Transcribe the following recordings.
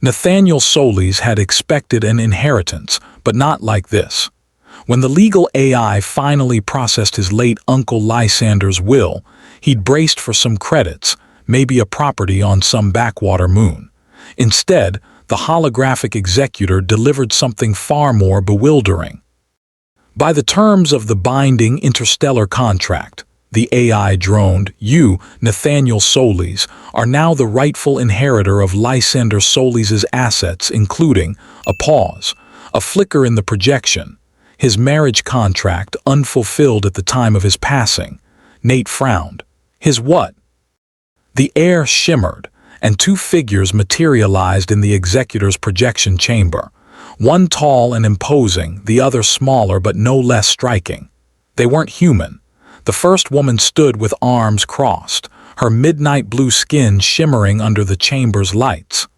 Nathaniel Solis had expected an inheritance, but not like this. When the legal AI finally processed his late Uncle Lysander's will, he'd braced for some credits, maybe a property on some backwater moon. Instead, the holographic executor delivered something far more bewildering. By the terms of the binding interstellar contract, the AI droned, "You, Nathaniel Solis, are now the rightful inheritor of Lysander Solis's assets, including," a pause, a flicker in the projection, "his marriage contract unfulfilled at the time of his passing." Nate frowned. "His what?" The air shimmered, and two figures materialized in the executor's projection chamber, one tall and imposing, the other smaller but no less striking. They weren't human. The first woman stood with arms crossed, her midnight blue skin shimmering under the chamber's lights.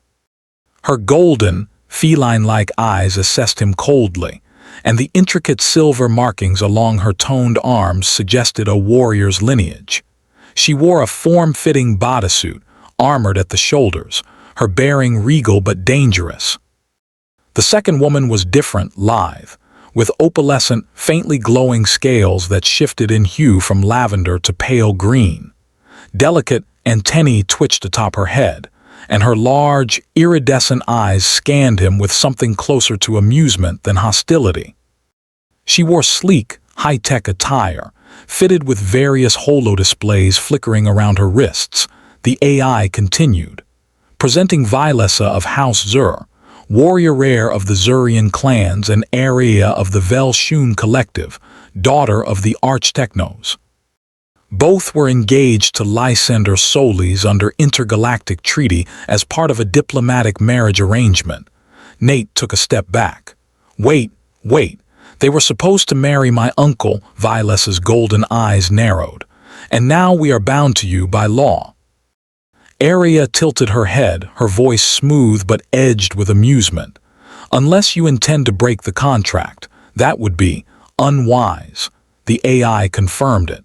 Her golden, feline-like eyes assessed him coldly, and the intricate silver markings along her toned arms suggested a warrior's lineage. She wore a form-fitting bodysuit, armored at the shoulders, her bearing regal but dangerous. The second woman was different, lithe, with opalescent, faintly glowing scales that shifted in hue from lavender to pale green. Delicate antennae twitched atop her head, and her large, iridescent eyes scanned him with something closer to amusement than hostility. She wore sleek, high-tech attire, fitted with various holo-displays flickering around her wrists. The AI continued, presenting Vilessa of House Zur, warrior rare of the Zurian clans and area of the Velshun collective, daughter of the Archtechnos. Both were engaged to Lysander Solis under intergalactic treaty as part of a diplomatic marriage arrangement. Nate took a step back. Wait. They were supposed to marry my uncle," Vilessa's golden eyes narrowed. "And now we are bound to you by law." Aria tilted her head, her voice smooth but edged with amusement. "Unless you intend to break the contract, that would be unwise." The AI confirmed it.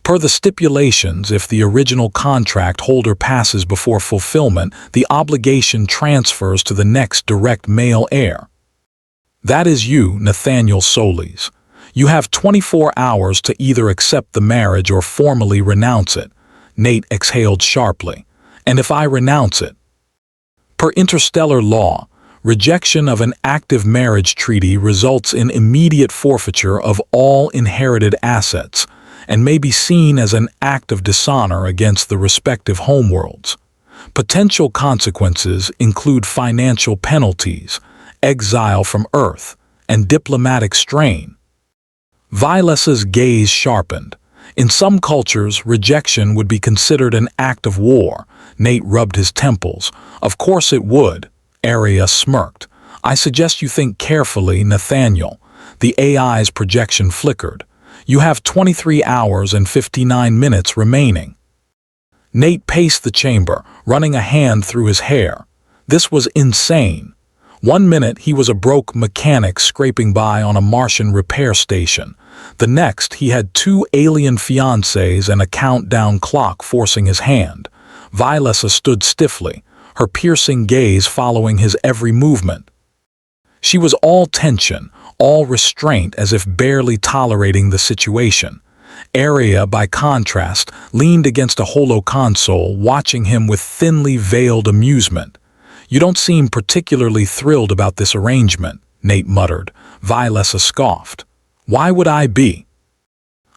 Per the stipulations, if the original contract holder passes before fulfillment, the obligation transfers to the next direct male heir. That is you, Nathaniel Solis. You have 24 hours to either accept the marriage or formally renounce it. Nate exhaled sharply. "And if I renounce it?" Per interstellar law, rejection of an active marriage treaty results in immediate forfeiture of all inherited assets and may be seen as an act of dishonor against the respective homeworlds. Potential consequences include financial penalties, exile from Earth, and diplomatic strain. Vilessa's gaze sharpened. In some cultures, rejection would be considered an act of war. Nate rubbed his temples. "Of course it would." Aria smirked. "I suggest you think carefully, Nathaniel." The AI's projection flickered. "You have 23 hours and 59 minutes remaining." Nate paced the chamber, running a hand through his hair. This was insane. 1 minute he was a broke mechanic scraping by on a Martian repair station. The next he had 2 alien fiancés and a countdown clock forcing his hand. Vilessa stood stiffly, her piercing gaze following his every movement. She was all tension, all restraint, as if barely tolerating the situation. Aria, by contrast, leaned against a holo-console, watching him with thinly veiled amusement. "You don't seem particularly thrilled about this arrangement," Nate muttered. Vilessa scoffed. "Why would I be?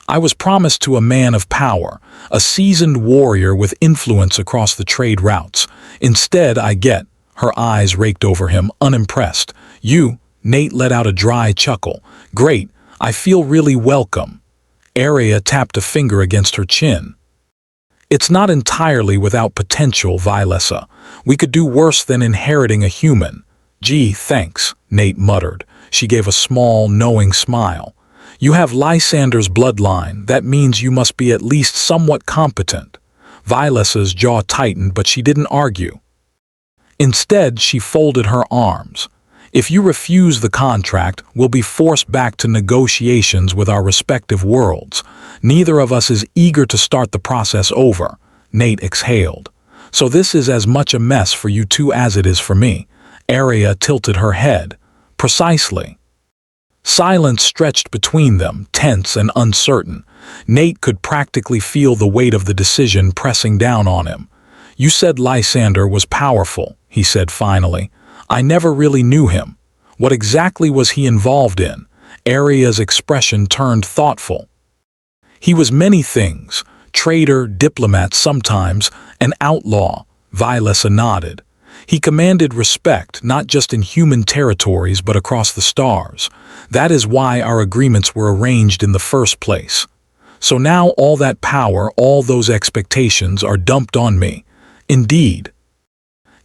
I was promised to a man of power, a seasoned warrior with influence across the trade routes. Instead, I get—" Her eyes raked over him, unimpressed. "You," Nate let out a dry chuckle. "Great, I feel really welcome." Aria tapped a finger against her chin. "It's not entirely without potential, Vilessa. We could do worse than inheriting a human." "Gee, thanks," Nate muttered. She gave a small, knowing smile. "You have Lysander's bloodline. That means you must be at least somewhat competent." Vilessa's jaw tightened, but she didn't argue. Instead, she folded her arms. "If you refuse the contract, we'll be forced back to negotiations with our respective worlds. Neither of us is eager to start the process over." Nate exhaled. "So this is as much a mess for you two as it is for me." Arya tilted her head. Precisely. Silence stretched between them, tense and uncertain. Nate could practically feel the weight of the decision pressing down on him. "You said Lysander was powerful," he said finally. "I never really knew him. What exactly was he involved in?" Arya's expression turned thoughtful. "He was many things. Traitor, diplomat sometimes, an outlaw," Vilesa nodded. "He commanded respect, not just in human territories but across the stars. That is why our agreements were arranged in the first place. So now all that power, all those expectations are dumped on me." "Indeed."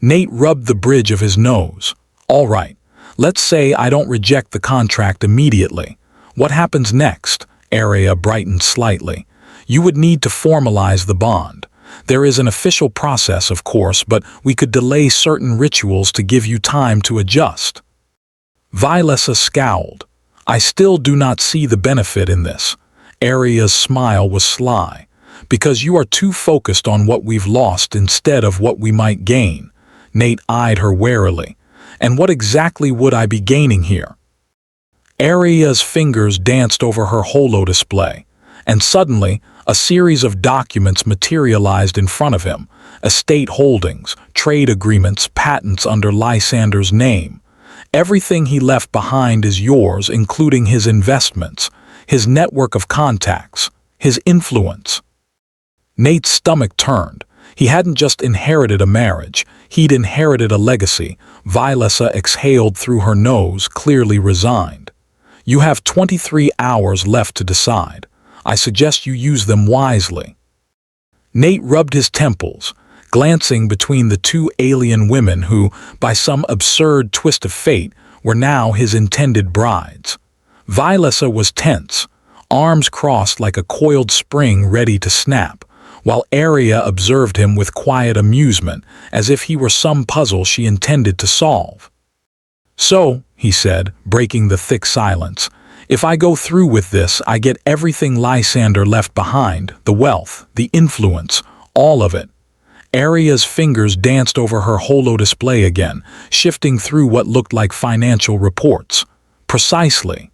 Nate rubbed the bridge of his nose. "All right, let's say I don't reject the contract immediately. What happens next?" Arya brightened slightly. "You would need to formalize the bond. There is an official process, of course, but we could delay certain rituals to give you time to adjust." Vilesa scowled. "I still do not see the benefit in this." Arya's smile was sly. "Because you are too focused on what we've lost instead of what we might gain." Nate eyed her warily. "And what exactly would I be gaining here?" Arya's fingers danced over her holo display, and suddenly a series of documents materialized in front of him. Estate holdings, trade agreements, patents under Lysander's name. "Everything he left behind is yours, including his investments, his network of contacts, his influence." Nate's stomach turned. He hadn't just inherited a marriage, he'd inherited a legacy. Vilesa exhaled through her nose, clearly resigned. "You have 23 hours left to decide. I suggest you use them wisely." Nate rubbed his temples, glancing between the two alien women who, by some absurd twist of fate, were now his intended brides. Vilesa was tense, arms crossed like a coiled spring ready to snap, while Arya observed him with quiet amusement, as if he were some puzzle she intended to solve. "So," he said, breaking the thick silence, "if I go through with this, I get everything Lysander left behind, the wealth, the influence, all of it." Arya's fingers danced over her holo display again, shifting through what looked like financial reports. "Precisely.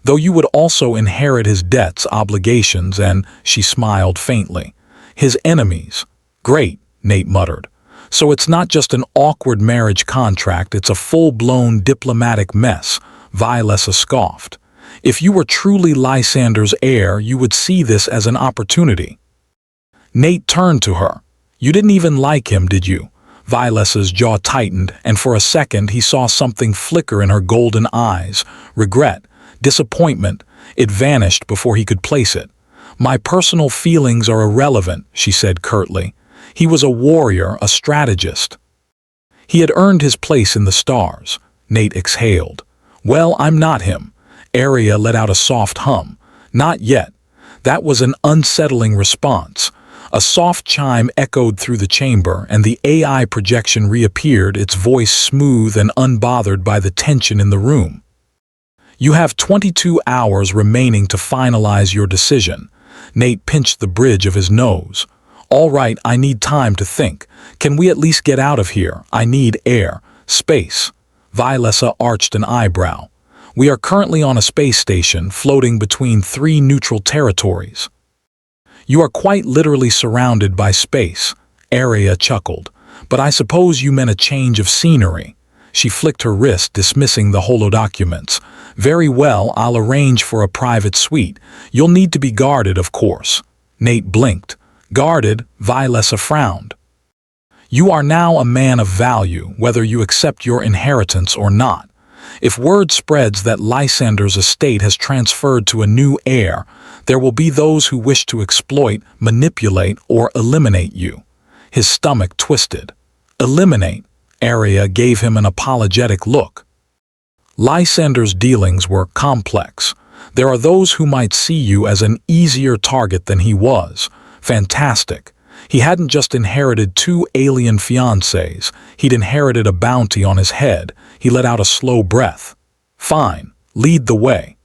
Though you would also inherit his debts, obligations, and," she smiled faintly, "his enemies." "Great," Nate muttered. "So it's not just an awkward marriage contract, it's a full-blown diplomatic mess," Vilesa scoffed. "If you were truly Lysander's heir, you would see this as an opportunity." Nate turned to her. "You didn't even like him, did you?" Vilesa's jaw tightened, and for a second he saw something flicker in her golden eyes. Regret, disappointment. It vanished before he could place it. "My personal feelings are irrelevant," she said curtly. "He was a warrior, a strategist. He had earned his place in the stars." Nate exhaled. "Well, I'm not him." Arya let out a soft hum. "Not yet." That was an unsettling response. A soft chime echoed through the chamber, and the AI projection reappeared, its voice smooth and unbothered by the tension in the room. "You have 22 hours remaining to finalize your decision." Nate pinched the bridge of his nose. "All right, I need time to think. Can we at least get out of here? I need air, space." Vilesa arched an eyebrow. "We are currently on a space station, floating between 3 neutral territories." "You are quite literally surrounded by space," Arya chuckled. "But I suppose you meant a change of scenery." She flicked her wrist, dismissing the holodocuments. "Very well, I'll arrange for a private suite. You'll need to be guarded, of course." Nate blinked. "Guarded?" Vilesa frowned. "You are now a man of value, whether you accept your inheritance or not. If word spreads that Lysander's estate has transferred to a new heir, there will be those who wish to exploit, manipulate, or eliminate you." His stomach twisted. "Eliminate?" Arya gave him an apologetic look. Lysander's dealings were complex. There are those who might see you as an easier target than he was. Fantastic. He hadn't just inherited 2 alien fiancées, he'd inherited a bounty on his head. He let out a slow breath. "Fine, lead the way."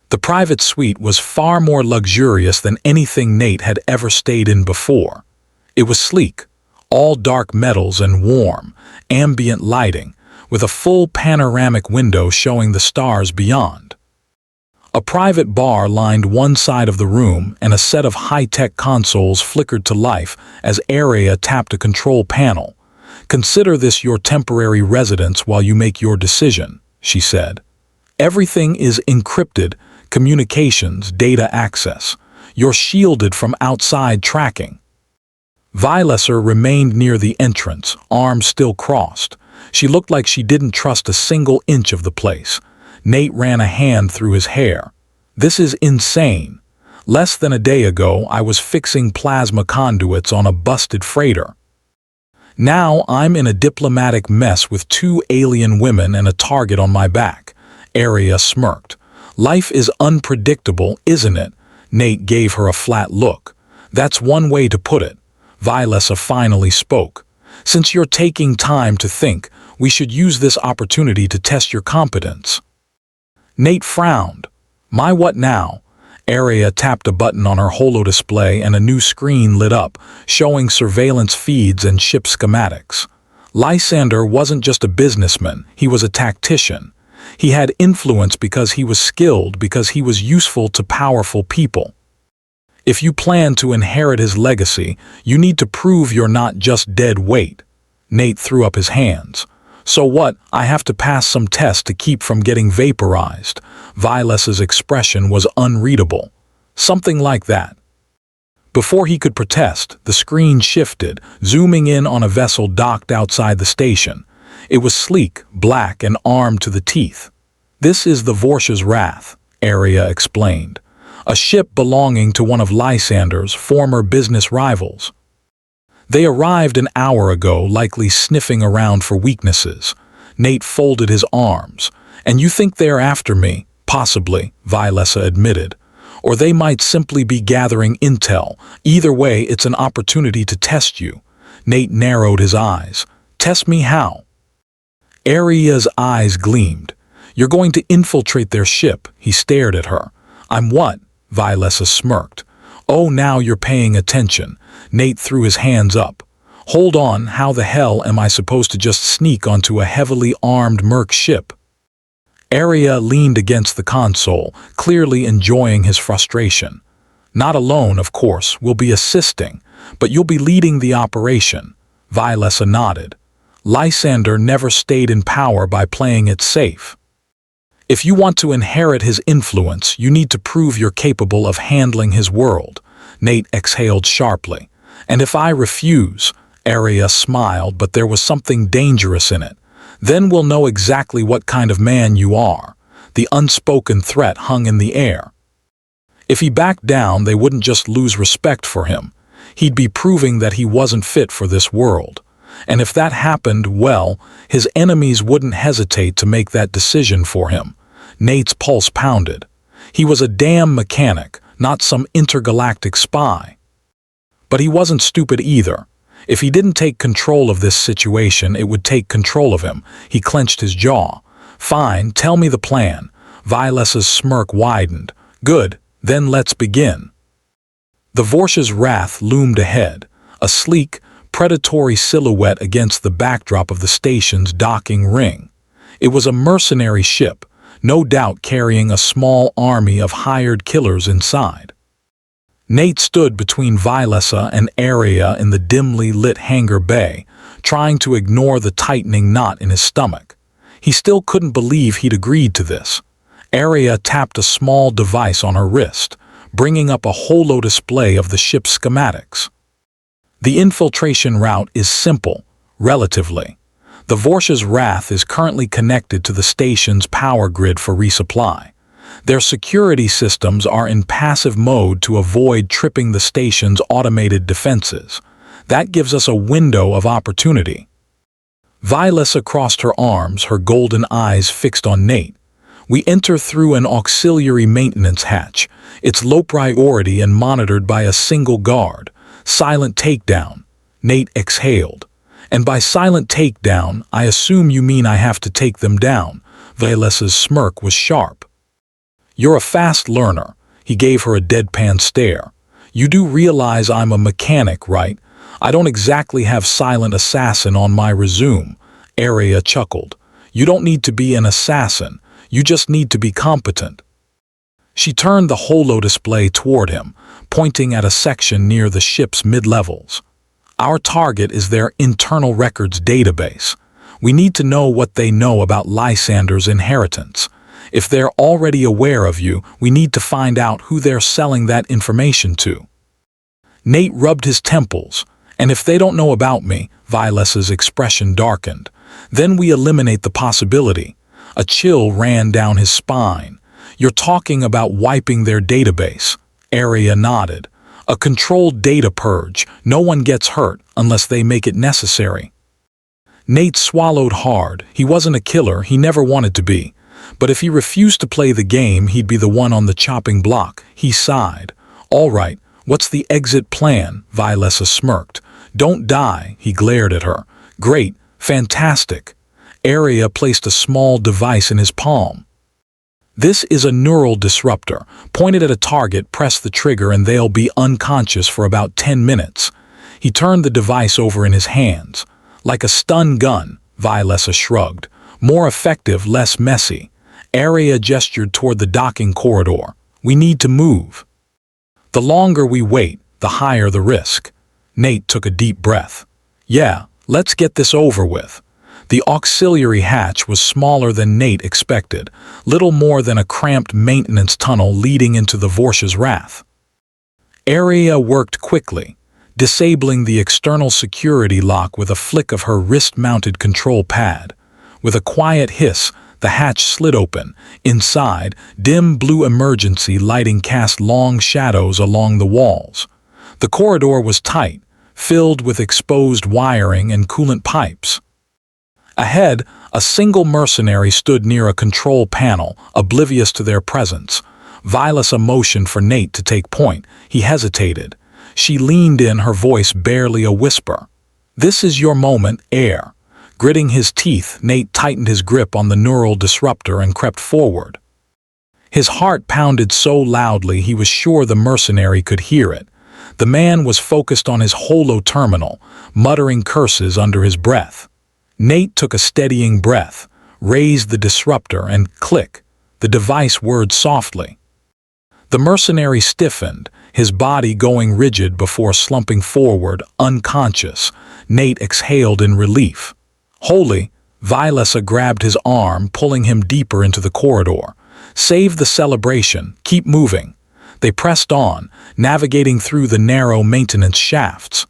The private suite was far more luxurious than anything Nate had ever stayed in before. It was sleek, All dark metals and warm, ambient lighting, with a full panoramic window showing the stars beyond. A private bar lined one side of the room, and a set of high-tech consoles flickered to life as Arya tapped a control panel. "Consider this your temporary residence while you make your decision," she said. "Everything is encrypted, communications, data access. You're shielded from outside tracking." Vylesser remained near the entrance, arms still crossed. She looked like she didn't trust a single inch of the place. Nate ran a hand through his hair. "This is insane. Less than a day ago, I was fixing plasma conduits on a busted freighter. Now I'm in a diplomatic mess with 2 alien women and a target on my back." Arya smirked. "Life is unpredictable, isn't it?" Nate gave her a flat look. "That's one way to put it." Vylesser finally spoke. "Since you're taking time to think, we should use this opportunity to test your competence." Nate frowned. "My what now?" Arya tapped a button on her holodisplay and a new screen lit up, showing surveillance feeds and ship schematics. Lysander wasn't just a businessman, he was a tactician. He had influence because he was skilled, because he was useful to powerful people. If you plan to inherit his legacy, you need to prove you're not just dead weight. Nate threw up his hands. "So what, I have to pass some tests to keep from getting vaporized?" Vylesser's expression was unreadable. "Something like that." Before he could protest, the screen shifted, zooming in on a vessel docked outside the station. It was sleek, black, and armed to the teeth. "This is the Vorsha's Wrath," Arya explained. "A ship belonging to one of Lysander's former business rivals. They arrived an hour ago, likely sniffing around for weaknesses." Nate folded his arms. "And you think they're after me?" "Possibly," Vylesser admitted. "Or they might simply be gathering intel. Either way, it's an opportunity to test you." Nate narrowed his eyes. "Test me how?" Arya's eyes gleamed. "You're going to infiltrate their ship." He stared at her. "I'm what?" Vylesser smirked. "Oh, now you're paying attention." Nate threw his hands up. "Hold on, how the hell am I supposed to just sneak onto a heavily armed merc ship?" Arya leaned against the console, clearly enjoying his frustration. "Not alone, of course, we'll be assisting, but you'll be leading the operation." Vylesser nodded. "Lysander never stayed in power by playing it safe. If you want to inherit his influence, you need to prove you're capable of handling his world." Nate exhaled sharply. "And if I refuse?" Arya smiled, but there was something dangerous in it. "Then we'll know exactly what kind of man you are." The unspoken threat hung in the air. If he backed down, they wouldn't just lose respect for him. He'd be proving that he wasn't fit for this world. And if that happened, well, his enemies wouldn't hesitate to make that decision for him. Nate's pulse pounded. He was a damn mechanic, not some intergalactic spy. But he wasn't stupid either. If he didn't take control of this situation, it would take control of him. He clenched his jaw. "Fine, tell me the plan." Vylesser's smirk widened. "Good, then let's begin." The Vorsha's Wrath loomed ahead, a sleek, predatory silhouette against the backdrop of the station's docking ring. It was a mercenary ship, no doubt carrying a small army of hired killers inside. Nate stood between Vylesser and Arya in the dimly lit hangar bay, trying to ignore the tightening knot in his stomach. He still couldn't believe he'd agreed to this. Arya tapped a small device on her wrist, bringing up a holo display of the ship's schematics. The infiltration route is simple, relatively. The Vorsha's Wrath is currently connected to the station's power grid for resupply. Their security systems are in passive mode to avoid tripping the station's automated defenses. That gives us a window of opportunity. Vylesser crossed her arms, her golden eyes fixed on Nate. "We enter through an auxiliary maintenance hatch. It's low priority and monitored by a single guard. Silent takedown." Nate exhaled. "And by silent takedown, I assume you mean I have to take them down." Vylesser's smirk was sharp. "You're a fast learner." He gave her a deadpan stare. "You do realize I'm a mechanic, right? I don't exactly have silent assassin on my resume. Arya chuckled. You don't need to be an assassin. You just need to be competent. She turned the holo display toward him, pointing at a section near the ship's mid-levels. Our target is their internal records database. We need to know what they know about Lysander's inheritance. If they're already aware of you, we need to find out who they're selling that information to. Nate rubbed his temples. And if they don't know about me, Vilesa's expression darkened. Then we eliminate the possibility. A chill ran down his spine. You're talking about wiping their database. Arya nodded. A controlled data purge. No one gets hurt unless they make it necessary. Nate swallowed hard. He wasn't a killer, he never wanted to be. But if he refused to play the game, he'd be the one on the chopping block. He sighed. All right, what's the exit plan? Vilesa smirked. Don't die, he glared at her. Great, fantastic. Arya placed a small device in his palm. This is a neural disruptor. Point it at a target, press the trigger, and they'll be unconscious for about 10 minutes. He turned the device over in his hands. Like a stun gun, Vilesa shrugged. More effective, less messy. Arya gestured toward the docking corridor. We need to move. The longer we wait, the higher the risk. Nate took a deep breath. Yeah, let's get this over with. The auxiliary hatch was smaller than Nate expected, little more than a cramped maintenance tunnel leading into the Vorsha's wrath. Arya worked quickly, disabling the external security lock with a flick of her wrist-mounted control pad. With a quiet hiss, the hatch slid open. Inside, dim blue emergency lighting cast long shadows along the walls. The corridor was tight, filled with exposed wiring and coolant pipes. Ahead, a single mercenary stood near a control panel, oblivious to their presence. Vilesa motioned for Nate to take point. He hesitated. She leaned in, her voice barely a whisper. This is your moment, heir. Gritting his teeth, Nate tightened his grip on the neural disruptor and crept forward. His heart pounded so loudly he was sure the mercenary could hear it. The man was focused on his holo terminal, muttering curses under his breath. Nate took a steadying breath, raised the disruptor, and click, the device whirred softly. The mercenary stiffened, his body going rigid before slumping forward, unconscious. Nate exhaled in relief. Holy, Vilesa grabbed his arm, pulling him deeper into the corridor. Save the celebration, keep moving. They pressed on, navigating through the narrow maintenance shafts.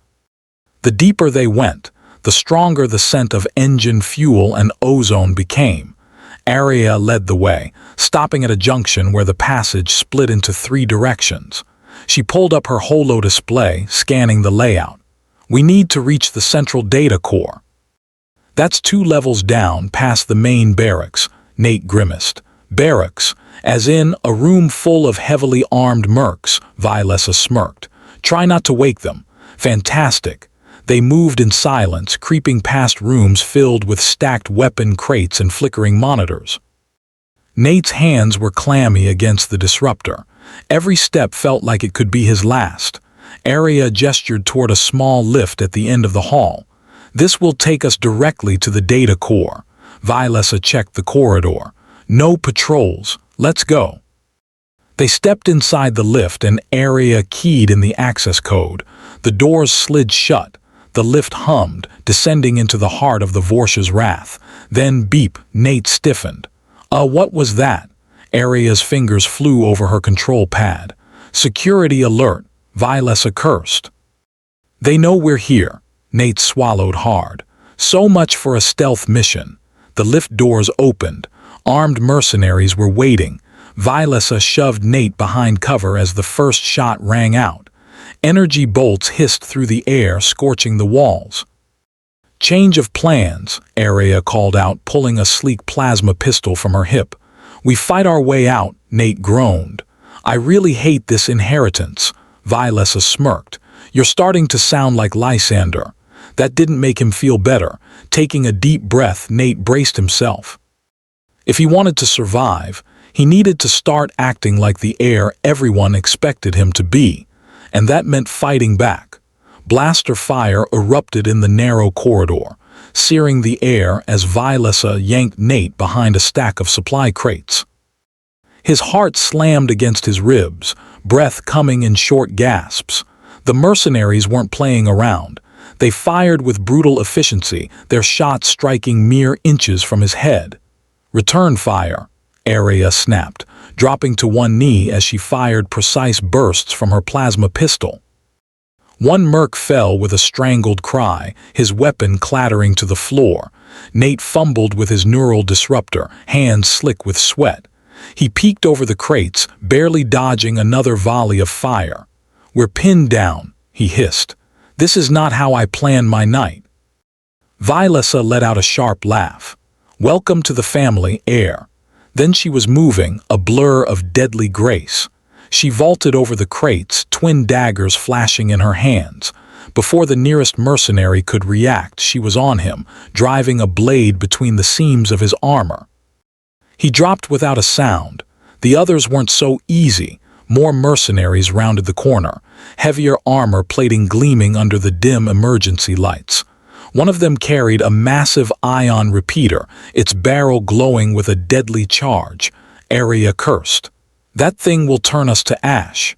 The deeper they went, the stronger the scent of engine fuel and ozone became. Arya led the way, stopping at a junction where the passage split into 3 directions. She pulled up her holo display, scanning the layout. We need to reach the central data core. That's 2 levels down past the main barracks, Nate grimaced. Barracks, as in a room full of heavily armed mercs, Vilesa smirked. Try not to wake them. Fantastic. They moved in silence, creeping past rooms filled with stacked weapon crates and flickering monitors. Nate's hands were clammy against the disruptor. Every step felt like it could be his last. Arya gestured toward a small lift at the end of the hall. This will take us directly to the data core. Vilesa checked the corridor. No patrols. Let's go. They stepped inside the lift and Arya keyed in the access code. The doors slid shut. The lift hummed, descending into the heart of the Vorsha's wrath. Then beep, Nate stiffened. What was that? Arya's fingers flew over her control pad. Security alert, Vilesa cursed. They know we're here. Nate swallowed hard. So much for a stealth mission. The lift doors opened. Armed mercenaries were waiting. Vilesa shoved Nate behind cover as the first shot rang out. Energy bolts hissed through the air, scorching the walls. Change of plans, Arya called out, pulling a sleek plasma pistol from her hip. We fight our way out, Nate groaned. I really hate this inheritance, Vilesa smirked. You're starting to sound like Lysander. That didn't make him feel better. Taking a deep breath, Nate braced himself. If he wanted to survive, he needed to start acting like the heir everyone expected him to be. And that meant fighting back. Blaster fire erupted in the narrow corridor, searing the air as Vilessa yanked Nate behind a stack of supply crates. His heart slammed against his ribs, breath coming in short gasps. The mercenaries weren't playing around. They fired with brutal efficiency, their shots striking mere inches from his head. "Return fire," Arya snapped, dropping to one knee as she fired precise bursts from her plasma pistol. One merc fell with a strangled cry, his weapon clattering to the floor. Nate fumbled with his neural disruptor, hands slick with sweat. He peeked over the crates, barely dodging another volley of fire. "We're pinned down," he hissed. "This is not how I planned my night." Vilessa let out a sharp laugh. "Welcome to the family, heir." Then she was moving, a blur of deadly grace. She vaulted over the crates, twin daggers flashing in her hands. Before the nearest mercenary could react, she was on him, driving a blade between the seams of his armor. He dropped without a sound. The others weren't so easy. More mercenaries rounded the corner, heavier armor plating gleaming under the dim emergency lights. One of them carried a massive ion repeater, its barrel glowing with a deadly charge. Arya cursed. "That thing will turn us to ash."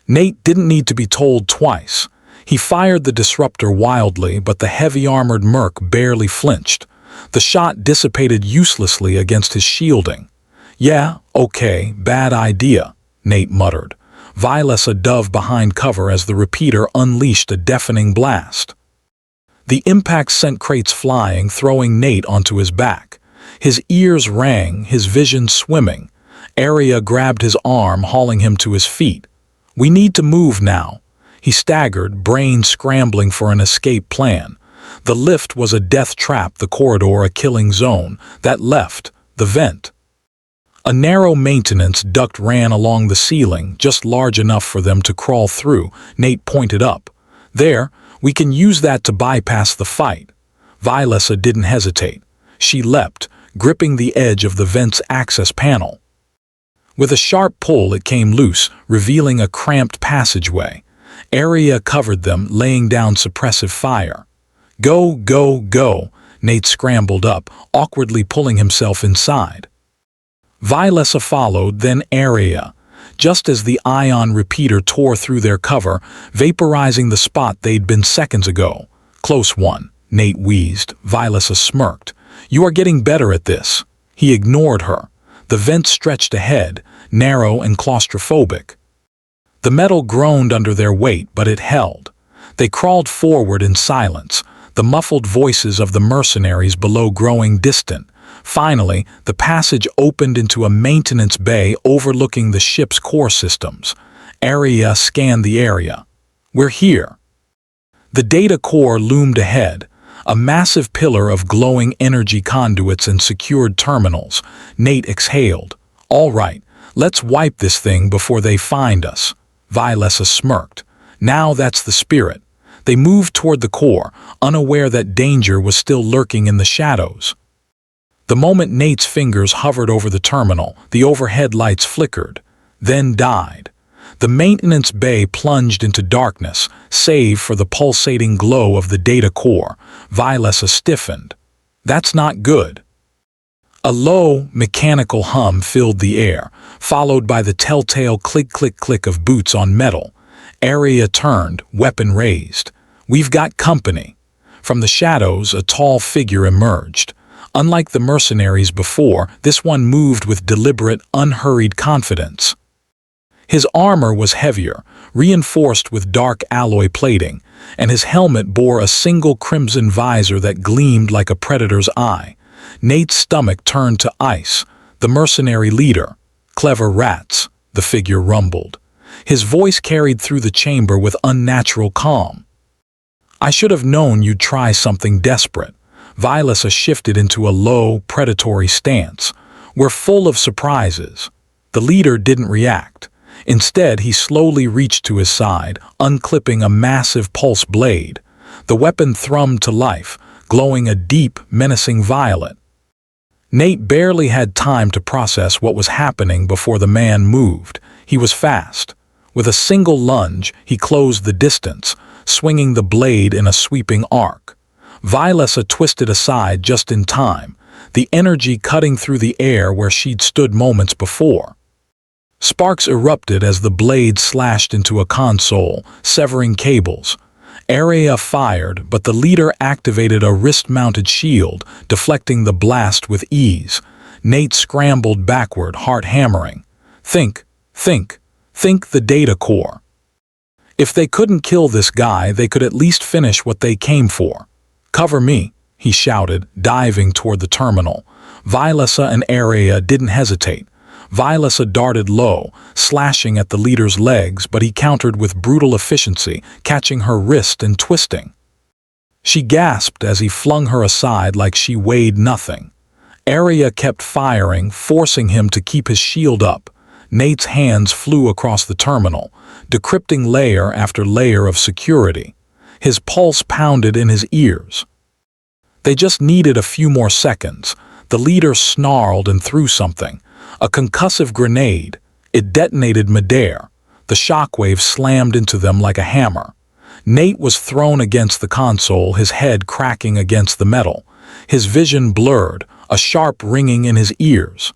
Nate didn't need to be told twice. He fired the disruptor wildly, but the heavy-armored merc barely flinched. The shot dissipated uselessly against his shielding. "Yeah, okay, bad idea," Nate muttered. Vilessa dove behind cover as the repeater unleashed a deafening blast. The impact sent crates flying, throwing Nate onto his back. His ears rang, his vision swimming. Arya grabbed his arm, hauling him to his feet. "We need to move now." He staggered, brain scrambling for an escape plan. The lift was a death trap, the corridor a killing zone. That left, the vent. A narrow maintenance duct ran along the ceiling, just large enough for them to crawl through. Nate pointed up. "There, we can use that to bypass the fight." Vilessa didn't hesitate. She leapt, gripping the edge of the vent's access panel. With a sharp pull, it came loose, revealing a cramped passageway. Arya covered them, laying down suppressive fire. "Go, go, go!" Nate scrambled up, awkwardly pulling himself inside. Vilessa followed, then Arya. Just as the ion repeater tore through their cover, vaporizing the spot they'd been seconds ago. "Close one," Nate wheezed. Vilessa smirked. "You are getting better at this." He ignored her. The vent stretched ahead, narrow and claustrophobic. The metal groaned under their weight, but it held. They crawled forward in silence, the muffled voices of the mercenaries below growing distant. Finally, the passage opened into a maintenance bay overlooking the ship's core systems. Arya scanned the area. "We're here." The data core loomed ahead, a massive pillar of glowing energy conduits and secured terminals. Nate exhaled. "All right, let's wipe this thing before they find us." Vilessa smirked. "Now that's the spirit." They moved toward the core, unaware that danger was still lurking in the shadows. The moment Nate's fingers hovered over the terminal, the overhead lights flickered, then died. The maintenance bay plunged into darkness, save for the pulsating glow of the data core. Vilessa stiffened. "That's not good." A low, mechanical hum filled the air, followed by the telltale click-click-click of boots on metal. Arya turned, weapon raised. "We've got company." From the shadows, a tall figure emerged. Unlike the mercenaries before, this one moved with deliberate, unhurried confidence. His armor was heavier, reinforced with dark alloy plating, and his helmet bore a single crimson visor that gleamed like a predator's eye. Nate's stomach turned to ice. "The mercenary leader." "Clever rats," the figure rumbled. His voice carried through the chamber with unnatural calm. "I should have known you'd try something desperate." Vilessa shifted into a low, predatory stance. "We're full of surprises." The leader didn't react. Instead, he slowly reached to his side, unclipping a massive pulse blade. The weapon thrummed to life, glowing a deep, menacing violet. Nate barely had time to process what was happening before the man moved. He was fast. With a single lunge, he closed the distance, swinging the blade in a sweeping arc. Vilessa twisted aside just in time, the energy cutting through the air where she'd stood moments before. Sparks erupted as the blade slashed into a console, severing cables. Area fired, but the leader activated a wrist-mounted shield, deflecting the blast with ease. Nate scrambled backward, heart hammering. Think the data core. If they couldn't kill this guy, they could at least finish what they came for. Cover me, he shouted, diving toward the terminal. Vilessa and Area didn't hesitate. Vilessa darted low, slashing at the leader's legs, but he countered with brutal efficiency, catching her wrist and twisting. She gasped as he flung her aside like she weighed nothing. Area kept firing, forcing him to keep his shield up. Nate's hands flew across the terminal, decrypting layer after layer of security. His pulse pounded in his ears. They just needed a few more seconds. The leader snarled and threw something. A concussive grenade. It detonated midair. The shockwave slammed into them like a hammer. Nate was thrown against the console, his head cracking against the metal. His vision blurred, a sharp ringing in his ears.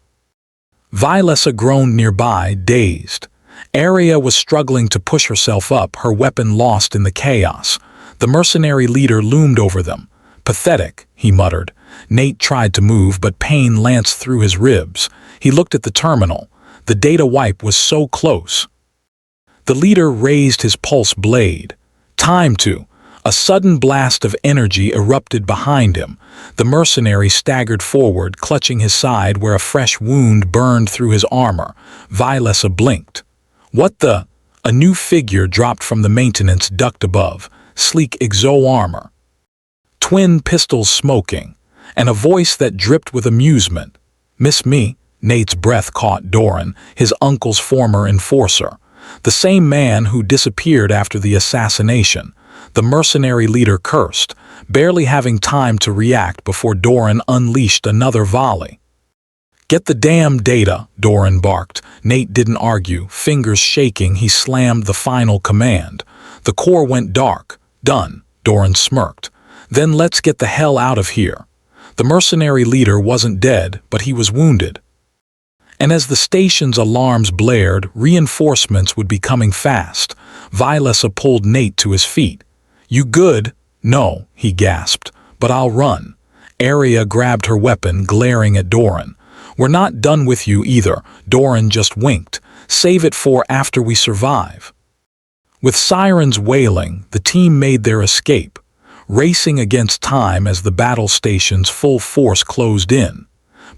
Vilessa groaned nearby, dazed. Area was struggling to push herself up, her weapon lost in the chaos. The mercenary leader loomed over them. Pathetic, he muttered. Nate tried to move, but pain lanced through his ribs. He looked at the terminal. The data wipe was so close. The leader raised his pulse blade. Time to. A sudden blast of energy erupted behind him. The mercenary staggered forward, clutching his side where a fresh wound burned through his armor. Vilessa blinked. What the? A new figure dropped from the maintenance duct above, sleek exo-armor. Twin pistols smoking, and a voice that dripped with amusement. Miss me? Nate's breath caught Doran, his uncle's former enforcer. The same man who disappeared after the assassination. The mercenary leader cursed, barely having time to react before Doran unleashed another volley. Get the damn data, Doran barked. Nate didn't argue. Fingers shaking, he slammed the final command. The core went dark. Done, Doran smirked. Then let's get the hell out of here. The mercenary leader wasn't dead, but he was wounded. And as the station's alarms blared, reinforcements would be coming fast. Vilessa pulled Nate to his feet. You good? No, he gasped, but I'll run. Area grabbed her weapon, glaring at Doran. We're not done with you either, Doran just winked. Save it for after we survive. With sirens wailing, the team made their escape, racing against time as the battle station's full force closed in.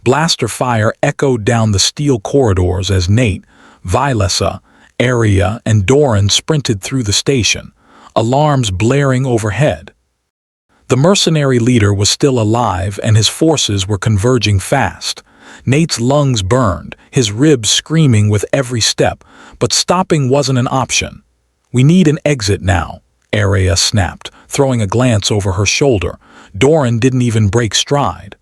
Blaster fire echoed down the steel corridors as Nate, Vilessa, Area, and Doran sprinted through the station, alarms blaring overhead. The mercenary leader was still alive and his forces were converging fast. Nate's lungs burned, his ribs screaming with every step, but stopping wasn't an option. We need an exit now, Area snapped, throwing a glance over her shoulder. Doran didn't even break stride.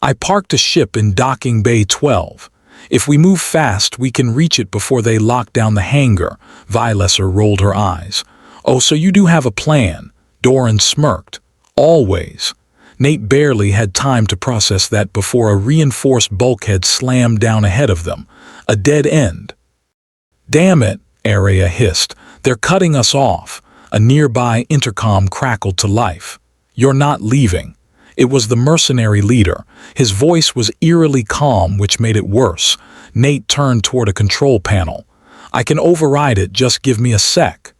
I parked a ship in docking bay 12. If we move fast, we can reach it before they lock down the hangar. Vilessa rolled her eyes. Oh, so you do have a plan. Doran smirked. Always. Nate barely had time to process that before a reinforced bulkhead slammed down ahead of them. A dead end. Damn it, Area hissed. They're cutting us off. A nearby intercom crackled to life. You're not leaving. It was the mercenary leader. His voice was eerily calm, which made it worse. Nate turned toward a control panel. I can override it, just give me a sec.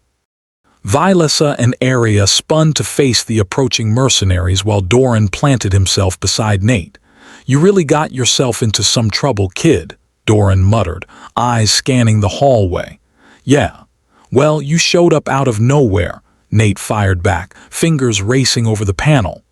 Vilessa and Area spun to face the approaching mercenaries while Doran planted himself beside Nate. You really got yourself into some trouble, kid, Doran muttered, eyes scanning the hallway. Yeah. Well, you showed up out of nowhere, Nate fired back, fingers racing over the panel.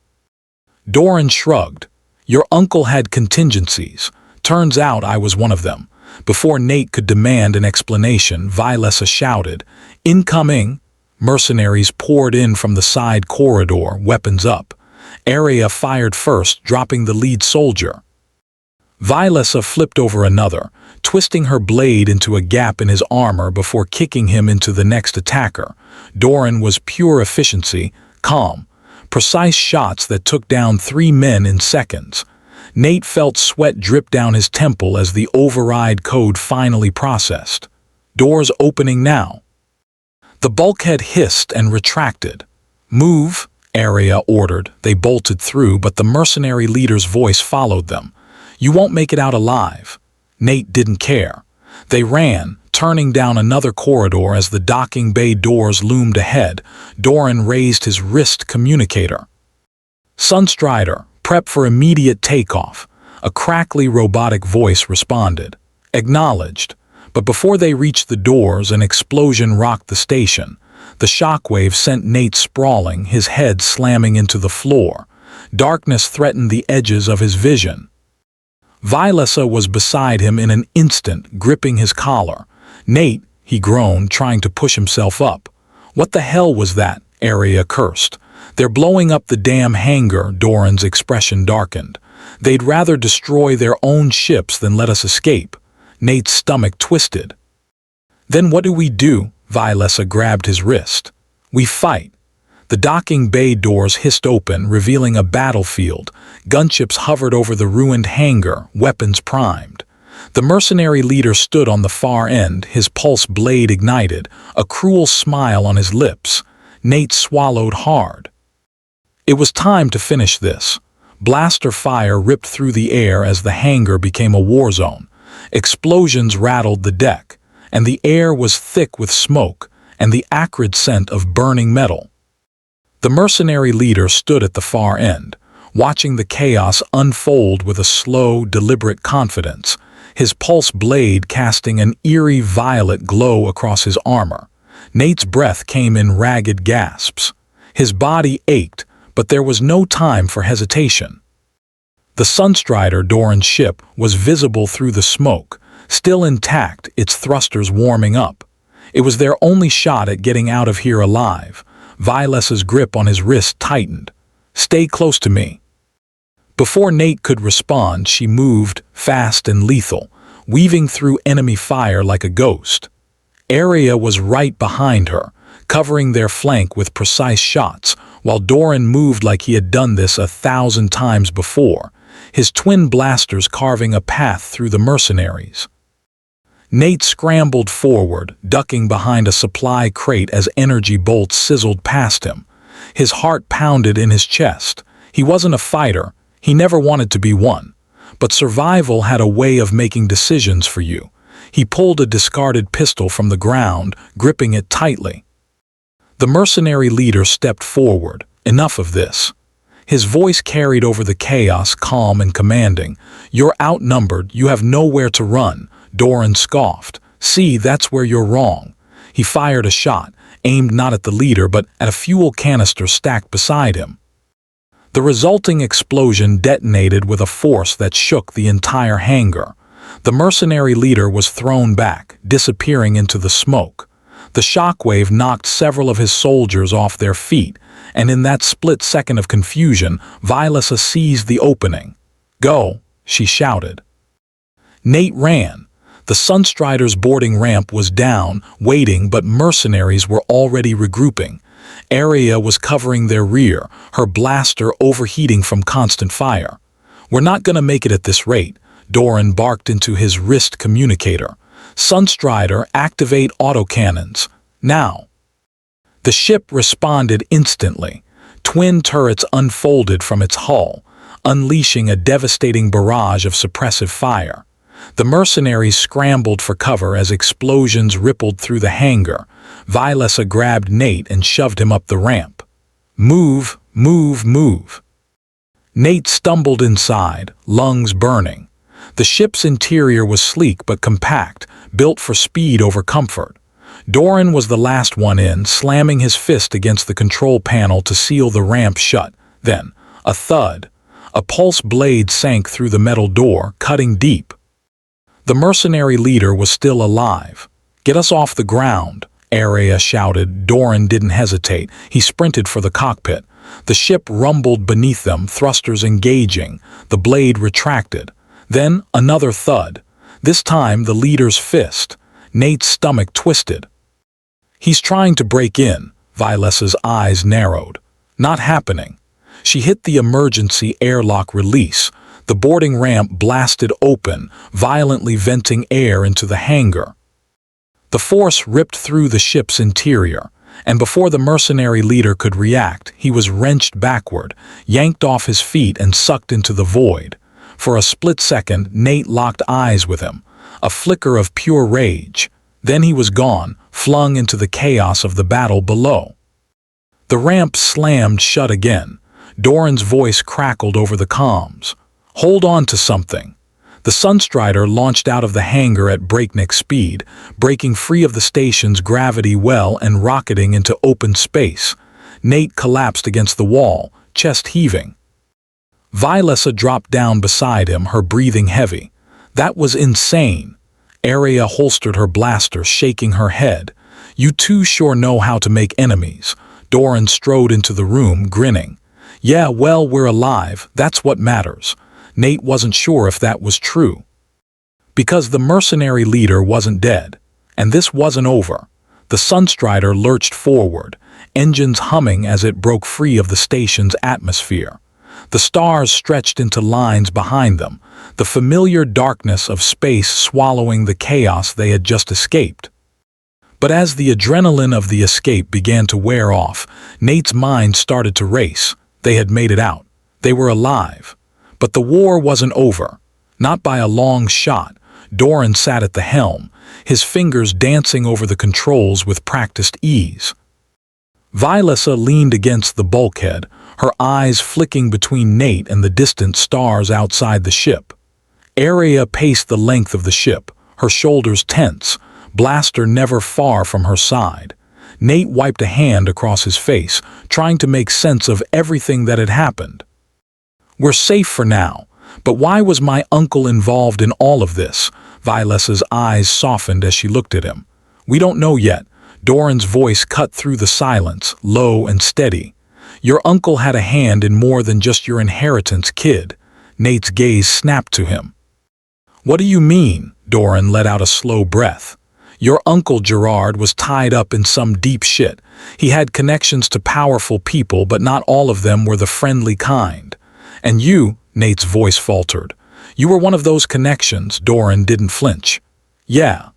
Doran shrugged. Your uncle had contingencies. Turns out I was one of them. Before Nate could demand an explanation, Vilessa shouted, Incoming! Mercenaries poured in from the side corridor, weapons up. Area fired first, dropping the lead soldier. Vilesa flipped over another, twisting her blade into a gap in his armor before kicking him into the next attacker. Doran was pure efficiency, calm, precise shots that took down 3 men in seconds. Nate felt sweat drip down his temple as the override code finally processed. Doors opening now. The bulkhead hissed and retracted. "Move," Area ordered. They bolted through, but the mercenary leader's voice followed them. "You won't make it out alive." Nate didn't care. They ran, turning down another corridor as the docking bay doors loomed ahead. Doran raised his wrist communicator. "Sunstrider, prep for immediate takeoff." A crackly robotic voice responded. "Acknowledged." But before they reached the doors, an explosion rocked the station. The shockwave sent Nate sprawling, his head slamming into the floor. Darkness threatened the edges of his vision. Vilesa was beside him in an instant, gripping his collar. "Nate," he groaned, trying to push himself up. "What the hell was that?" Area cursed. "They're blowing up the damn hangar," Doran's expression darkened. "They'd rather destroy their own ships than let us escape." Nate's stomach twisted. "Then what do we do?" Vilesa grabbed his wrist. "We fight." The docking bay doors hissed open, revealing a battlefield. Gunships hovered over the ruined hangar, weapons primed. The mercenary leader stood on the far end, his pulse blade ignited, a cruel smile on his lips. Nate swallowed hard. It was time to finish this. Blaster fire ripped through the air as the hangar became a war zone. Explosions rattled the deck, and the air was thick with smoke and the acrid scent of burning metal. The mercenary leader stood at the far end, watching the chaos unfold with a slow, deliberate confidence, his pulse blade casting an eerie violet glow across his armor. Nate's breath came in ragged gasps. His body ached, but there was no time for hesitation. The Sunstrider, Doran's ship, was visible through the smoke, still intact, its thrusters warming up. It was their only shot at getting out of here alive. Vilesa's grip on his wrist tightened. "Stay close to me." Before Nate could respond, she moved, fast and lethal, weaving through enemy fire like a ghost. Area was right behind her, covering their flank with precise shots, while Doran moved like he had done this 1,000 times before, his twin blasters carving a path through the mercenaries. Nate scrambled forward, ducking behind a supply crate as energy bolts sizzled past him. His heart pounded in his chest. He wasn't a fighter. He never wanted to be one. But survival had a way of making decisions for you. He pulled a discarded pistol from the ground, gripping it tightly. The mercenary leader stepped forward. "Enough of this." His voice carried over the chaos, calm and commanding. "You're outnumbered. You have nowhere to run." Doran scoffed. "See, that's where you're wrong." He fired a shot, aimed not at the leader but at a fuel canister stacked beside him. The resulting explosion detonated with a force that shook the entire hangar. The mercenary leader was thrown back, disappearing into the smoke. The shockwave knocked several of his soldiers off their feet, and in that split second of confusion, Vilesa seized the opening. "Go," she shouted. Nate ran. The Sunstrider's boarding ramp was down, waiting, but mercenaries were already regrouping. Area was covering their rear, her blaster overheating from constant fire. "We're not gonna make it at this rate," Doran barked into his wrist communicator. "Sunstrider, activate autocannons. Now." The ship responded instantly. Twin turrets unfolded from its hull, unleashing a devastating barrage of suppressive fire. The mercenaries scrambled for cover as explosions rippled through the hangar. Vilesa grabbed Nate and shoved him up the ramp. "Move, move, move." Nate stumbled inside, lungs burning. The ship's interior was sleek but compact, built for speed over comfort. Doran was the last one in, slamming his fist against the control panel to seal the ramp shut. Then, a thud. A pulse blade sank through the metal door, cutting deep. The mercenary leader was still alive. "Get us off the ground," Area shouted. Doran didn't hesitate. He sprinted for the cockpit. The ship rumbled beneath them, thrusters engaging. The blade retracted. Then another thud. This time the leader's fist. Nate's stomach twisted. "He's trying to break in." Violessa's eyes narrowed. "Not happening." She hit the emergency airlock release. The boarding ramp blasted open, violently venting air into the hangar. The force ripped through the ship's interior, and before the mercenary leader could react, he was wrenched backward, yanked off his feet and sucked into the void. For a split second, Nate locked eyes with him, a flicker of pure rage. Then he was gone, flung into the chaos of the battle below. The ramp slammed shut again. Doran's voice crackled over the comms. "Hold on to something." The Sunstrider launched out of the hangar at breakneck speed, breaking free of the station's gravity well and rocketing into open space. Nate collapsed against the wall, chest heaving. Violessa dropped down beside him, her breathing heavy. "That was insane." Aria holstered her blaster, shaking her head. "You two sure know how to make enemies." Doran strode into the room, grinning. "Yeah, well, we're alive. That's what matters." Nate wasn't sure if that was true. Because the mercenary leader wasn't dead. And this wasn't over. The Sunstrider lurched forward, engines humming as it broke free of the station's atmosphere. The stars stretched into lines behind them, the familiar darkness of space swallowing the chaos they had just escaped. But as the adrenaline of the escape began to wear off, Nate's mind started to race. They had made it out. They were alive. But the war wasn't over. Not by a long shot. Doran sat at the helm, his fingers dancing over the controls with practiced ease. Violessa leaned against the bulkhead, her eyes flicking between Nate and the distant stars outside the ship. Aria paced the length of the ship, her shoulders tense, blaster never far from her side. Nate wiped a hand across his face, trying to make sense of everything that had happened. "We're safe for now, but why was my uncle involved in all of this?" Violessa's eyes softened as she looked at him. "We don't know yet." Doran's voice cut through the silence, low and steady. "Your uncle had a hand in more than just your inheritance, kid." Nate's gaze snapped to him. "What do you mean?" Doran let out a slow breath. "Your uncle Gerard was tied up in some deep shit. He had connections to powerful people, but not all of them were the friendly kind. And you," Nate's voice faltered, "you were one of those connections." Doran didn't flinch. "Yeah.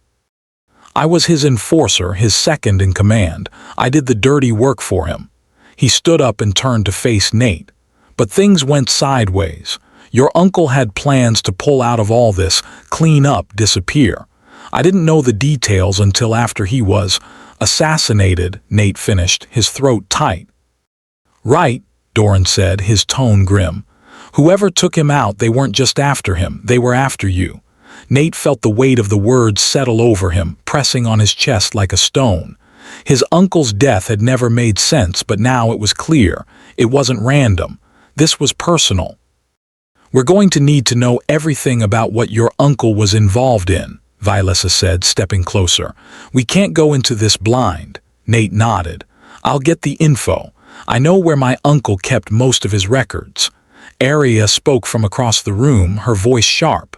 I was his enforcer, his second in command. I did the dirty work for him." He stood up and turned to face Nate. "But things went sideways. Your uncle had plans to pull out of all this, clean up, disappear. I didn't know the details until after he was assassinated," Nate finished, his throat tight. "Right," Doran said, his tone grim. "Whoever took him out, they weren't just after him, they were after you." Nate felt the weight of the words settle over him, pressing on his chest like a stone. His uncle's death had never made sense, but now it was clear. It wasn't random. This was personal. "We're going to need to know everything about what your uncle was involved in," Violessa said, stepping closer. "We can't go into this blind." Nate nodded. "I'll get the info. I know where my uncle kept most of his records." Aria spoke from across the room, her voice sharp.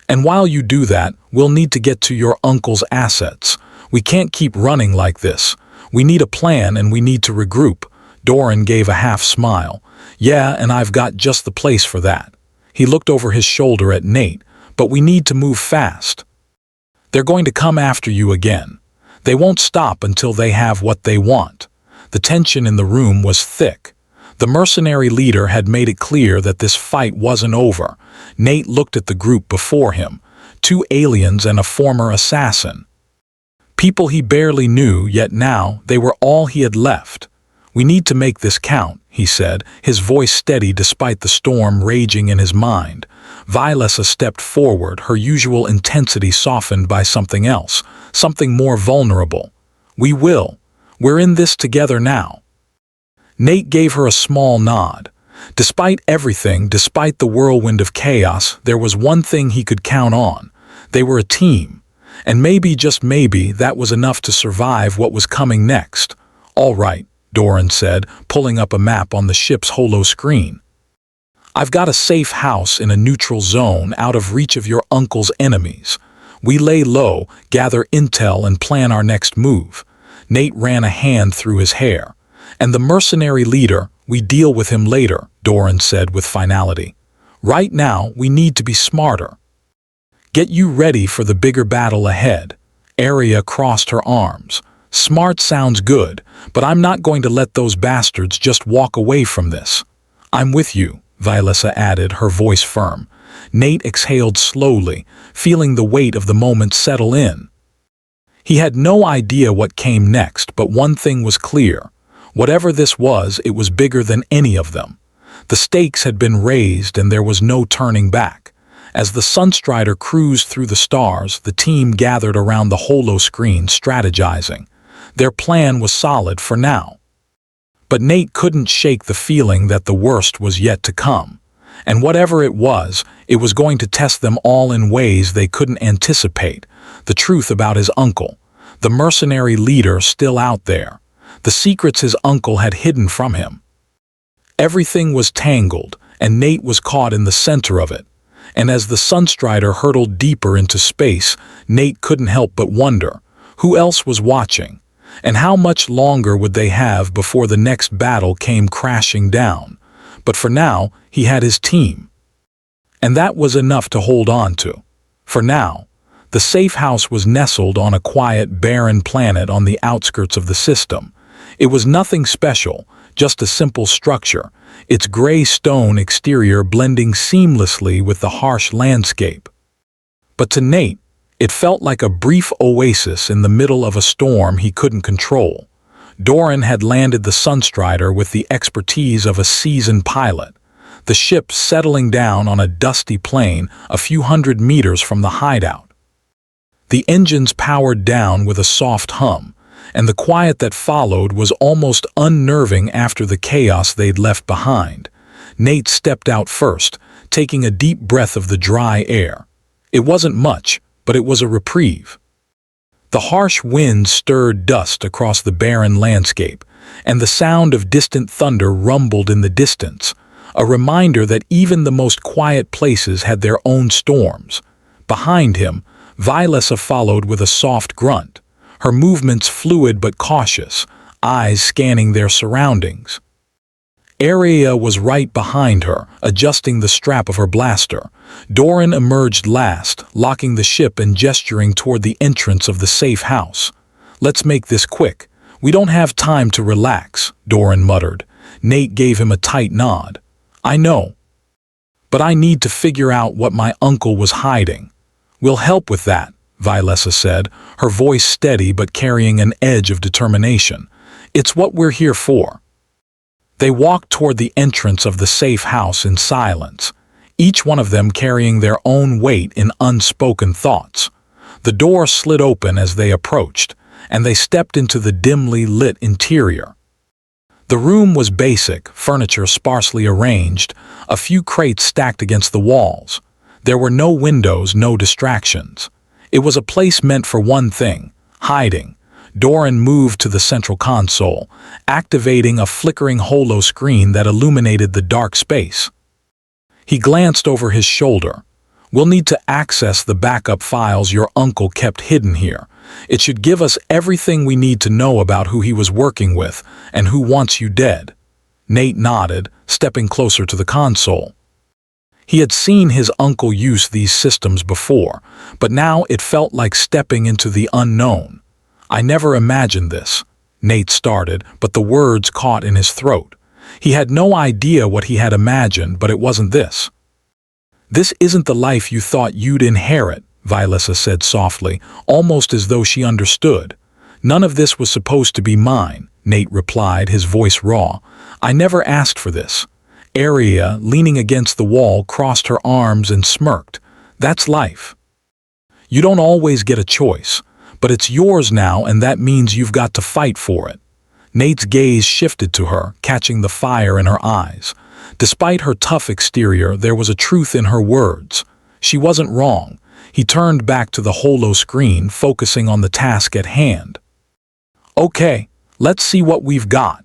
"And while you do that, we'll need to get to your uncle's assets. We can't keep running like this. We need a plan and we need to regroup." Doran gave a half smile. "Yeah, and I've got just the place for that." He looked over his shoulder at Nate. "But we need to move fast. They're going to come after you again. They won't stop until they have what they want." The tension in the room was thick. The mercenary leader had made it clear that this fight wasn't over. Nate looked at the group before him. 2 aliens and a former assassin. People he barely knew, yet now they were all he had left. "We need to make this count," he said, his voice steady despite the storm raging in his mind. Violessa stepped forward, her usual intensity softened by something else, something more vulnerable. "We will. We're in this together now." Nate gave her a small nod. Despite everything, despite the whirlwind of chaos, there was one thing he could count on. They were a team. And maybe, just maybe, that was enough to survive what was coming next. "All right," Doran said, pulling up a map on the ship's holo screen. I've got a safe house in a neutral zone out of reach of your uncle's enemies. We lay low, gather intel, and plan our next move. Nate ran a hand through his hair. And the mercenary leader, we deal with him later, Doran said with finality. Right now, we need to be smarter. Get you ready for the bigger battle ahead. Arya crossed her arms. Smart sounds good, but I'm not going to let those bastards just walk away from this. I'm with you, Vilessa added, her voice firm. Nate exhaled slowly, feeling the weight of the moment settle in. He had no idea what came next, but one thing was clear. Whatever this was, it was bigger than any of them. The stakes had been raised and there was no turning back. As the Sunstrider cruised through the stars, the team gathered around the holoscreen, strategizing. Their plan was solid for now. But Nate couldn't shake the feeling that the worst was yet to come. And whatever it was going to test them all in ways they couldn't anticipate. The truth about his uncle, the mercenary leader still out there, the secrets his uncle had hidden from him. Everything was tangled, and Nate was caught in the center of it. And as the Sunstrider hurtled deeper into space, Nate couldn't help but wonder, who else was watching? And how much longer would they have before the next battle came crashing down? But for now, he had his team. And that was enough to hold on to. For now, the safe house was nestled on a quiet, barren planet on the outskirts of the system. It was nothing special, just a simple structure, its gray stone exterior blending seamlessly with the harsh landscape. But to Nate, it felt like a brief oasis in the middle of a storm he couldn't control. Doran had landed the Sunstrider with the expertise of a seasoned pilot, the ship settling down on a dusty plain a few hundred meters from the hideout. The engines powered down with a soft hum, and the quiet that followed was almost unnerving after the chaos they'd left behind. Nate stepped out first, taking a deep breath of the dry air. It wasn't much, but it was a reprieve. The harsh wind stirred dust across the barren landscape, and the sound of distant thunder rumbled in the distance, a reminder that even the most quiet places had their own storms. Behind him, Vilessa followed with a soft grunt, her movements fluid but cautious, eyes scanning their surroundings. Arya was right behind her, adjusting the strap of her blaster. Doran emerged last, locking the ship and gesturing toward the entrance of the safe house. Let's make this quick. We don't have time to relax, Doran muttered. Nate gave him a tight nod. I know. But I need to figure out what my uncle was hiding. We'll help with that, Vilessa said, her voice steady but carrying an edge of determination. It's what we're here for. They walked toward the entrance of the safe house in silence, each one of them carrying their own weight in unspoken thoughts. The door slid open as they approached, and they stepped into the dimly lit interior. The room was basic, furniture sparsely arranged, a few crates stacked against the walls. There were no windows, no distractions. It was a place meant for one thing, hiding. Doran moved to the central console, activating a flickering holoscreen that illuminated the dark space. He glanced over his shoulder. We'll need to access the backup files your uncle kept hidden here. It should give us everything we need to know about who he was working with and who wants you dead. Nate nodded, stepping closer to the console. He had seen his uncle use these systems before, but now it felt like stepping into the unknown. I never imagined this, Nate started, but the words caught in his throat. He had no idea what he had imagined, but it wasn't this. This isn't the life you thought you'd inherit, Vilessa said softly, almost as though she understood. None of this was supposed to be mine, Nate replied, his voice raw. I never asked for this. Arya, leaning against the wall, crossed her arms and smirked. That's life. You don't always get a choice. But it's yours now, and that means you've got to fight for it. Nate's gaze shifted to her, catching the fire in her eyes. Despite her tough exterior, there was a truth in her words. She wasn't wrong. He turned back to the holoscreen, focusing on the task at hand. Okay, let's see what we've got.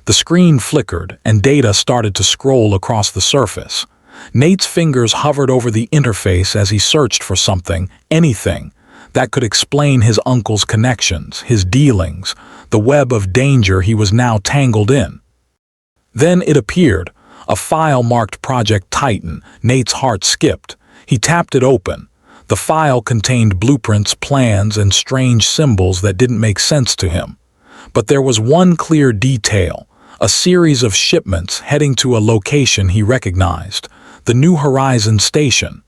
The screen flickered, and data started to scroll across the surface. Nate's fingers hovered over the interface as he searched for something, anything, that could explain his uncle's connections, his dealings, the web of danger he was now tangled in. Then it appeared, a file marked Project Titan. Nate's heart skipped. He tapped it open. The file contained blueprints, plans, and strange symbols that didn't make sense to him. But there was one clear detail, a series of shipments heading to a location he recognized, the New Horizons station.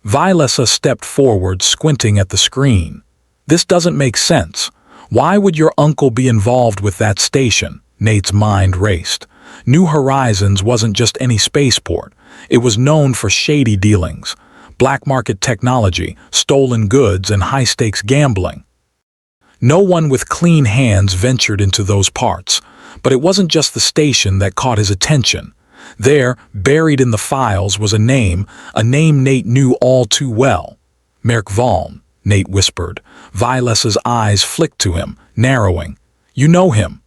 Vilesa stepped forward, squinting at the screen. This doesn't make sense. Why would your uncle be involved with that station? Nate's mind raced. New Horizons wasn't just any spaceport. It was known for shady dealings, black market technology, stolen goods, and high-stakes gambling. No one with clean hands ventured into those parts, but it wasn't just the station that caught his attention. There, buried in the files, was a name Nate knew all too well. Merk Valm, Nate whispered. Vilesa's eyes flicked to him, narrowing. You know him.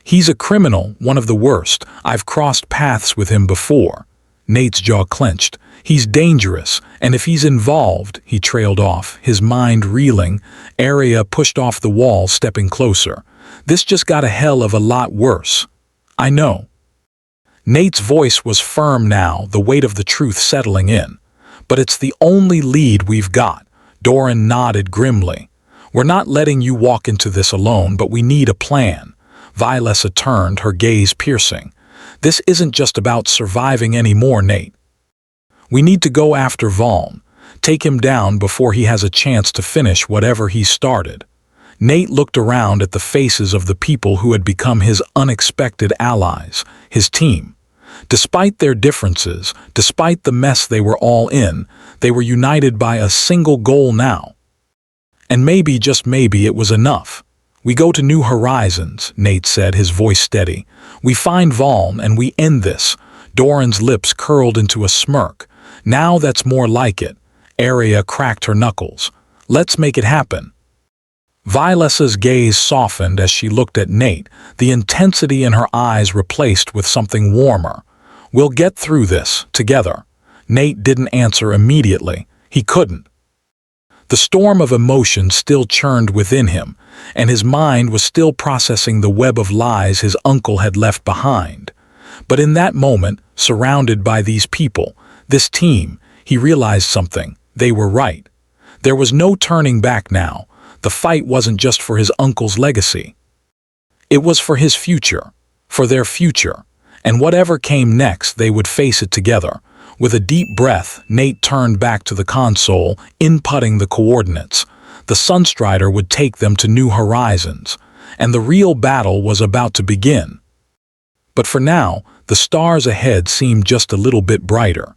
He's a criminal, one of the worst. I've crossed paths with him before. Nate's jaw clenched. He's dangerous, and if he's involved, he trailed off, his mind reeling. Arya pushed off the wall, stepping closer. This just got a hell of a lot worse. I know. Nate's voice was firm now, the weight of the truth settling in. But it's the only lead we've got. Doran nodded grimly. We're not letting you walk into this alone, but we need a plan. Vilesa turned, her gaze piercing. This isn't just about surviving anymore, Nate. We need to go after Valm, take him down before he has a chance to finish whatever he started. Nate looked around at the faces of the people who had become his unexpected allies, his team. Despite their differences, despite the mess they were all in, they were united by a single goal now. And maybe, just maybe, it was enough. We go to New Horizons, Nate said, his voice steady. We find Valm and we end this. Doran's lips curled into a smirk. Now that's more like it. Arya cracked her knuckles. Let's make it happen. Vilesa's gaze softened as she looked at Nate, the intensity in her eyes replaced with something warmer. We'll get through this, together. Nate didn't answer immediately. He couldn't. The storm of emotion still churned within him, and his mind was still processing the web of lies his uncle had left behind. But in that moment, surrounded by these people, this team, he realized something. They were right. There was no turning back now. The fight wasn't just for his uncle's legacy. It was for his future, for their future, and whatever came next, they would face it together. With a deep breath, Nate turned back to the console, inputting the coordinates. The Sunstrider would take them to New Horizons, and the real battle was about to begin. But for now, the stars ahead seemed just a little bit brighter.